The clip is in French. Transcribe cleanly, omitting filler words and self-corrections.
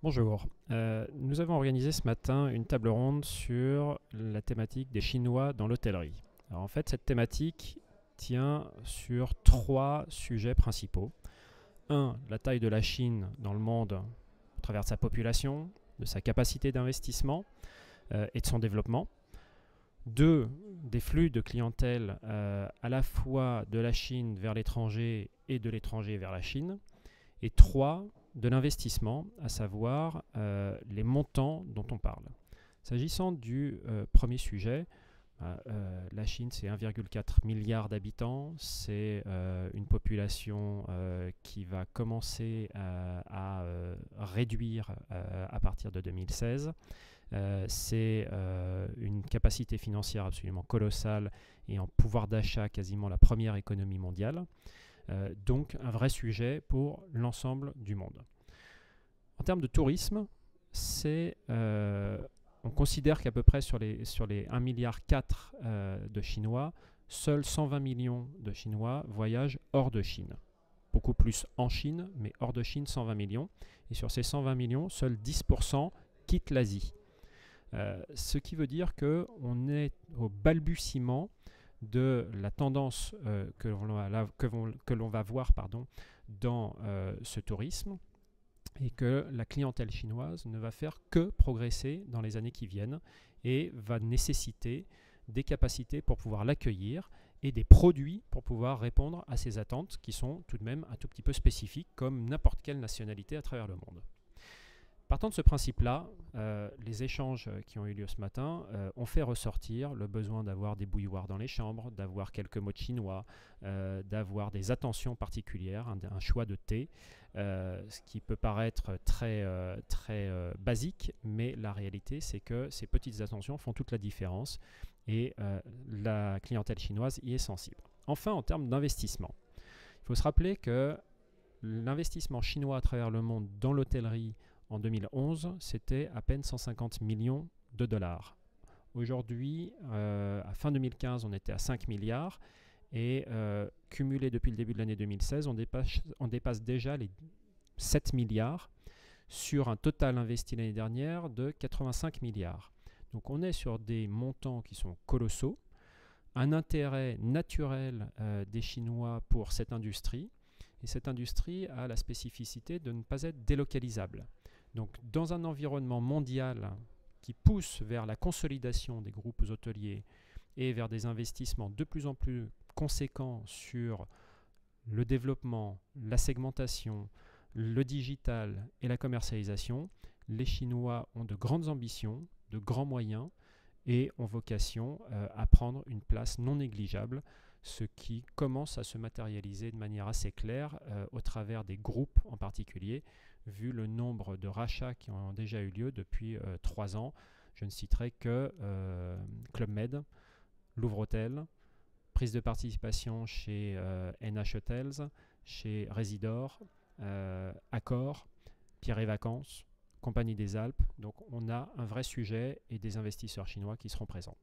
Bonjour. Nous avons organisé ce matin une table ronde sur la thématique des Chinois dans l'hôtellerie. Alors en fait, cette thématique tient sur trois sujets principaux. Un, la taille de la Chine dans le monde au travers de sa population, de sa capacité d'investissement et de son développement. Deux, des flux de clientèle à la fois de la Chine vers l'étranger et de l'étranger vers la Chine. Et trois, de l'investissement, à savoir les montants dont on parle. S'agissant du premier sujet, la Chine, c'est 1,4 milliard d'habitants, c'est une population qui va commencer à réduire à partir de 2016. C'est une capacité financière absolument colossale et en pouvoir d'achat quasiment la première économie mondiale. Donc un vrai sujet pour l'ensemble du monde. En termes de tourisme, on considère qu'à peu près sur les 1,4 milliard de Chinois, seuls 120 millions de Chinois voyagent hors de Chine. Beaucoup plus en Chine, mais hors de Chine, 120 millions. Et sur ces 120 millions, seuls 10% quittent l'Asie. Ce qui veut dire qu'on est au balbutiement de la tendance que l'on va voir dans ce tourisme et que la clientèle chinoise ne va faire que progresser dans les années qui viennent et va nécessiter des capacités pour pouvoir l'accueillir et des produits pour pouvoir répondre à ces attentes qui sont tout de même un tout petit peu spécifiques comme n'importe quelle nationalité à travers le monde. Partant de ce principe-là, les échanges qui ont eu lieu ce matin ont fait ressortir le besoin d'avoir des bouilloires dans les chambres, d'avoir quelques mots de chinois, d'avoir des attentions particulières, un choix de thé, ce qui peut paraître très basique, mais la réalité c'est que ces petites attentions font toute la différence et la clientèle chinoise y est sensible. Enfin, en termes d'investissement, il faut se rappeler que l'investissement chinois à travers le monde dans l'hôtellerie en 2011, c'était à peine 150 millions de dollars. Aujourd'hui, à fin 2015, on était à 5 milliards et cumulé depuis le début de l'année 2016, on dépasse déjà les 7 milliards sur un total investi l'année dernière de 85 milliards. Donc on est sur des montants qui sont colossaux, un intérêt naturel des Chinois pour cette industrie, et cette industrie a la spécificité de ne pas être délocalisable. Donc, dans un environnement mondial qui pousse vers la consolidation des groupes hôteliers et vers des investissements de plus en plus conséquents sur le développement, la segmentation, le digital et la commercialisation, les Chinois ont de grandes ambitions, de grands moyens et ont vocation à prendre une place non négligeable, ce qui commence à se matérialiser de manière assez claire au travers des groupes en particulier, vu le nombre de rachats qui ont déjà eu lieu depuis 3 ans. Je ne citerai que Club Med, Louvre Hôtel, prise de participation chez NH Hotels, chez Residor, Accor, Pierre et Vacances, Compagnie des Alpes. Donc on a un vrai sujet et des investisseurs chinois qui seront présents.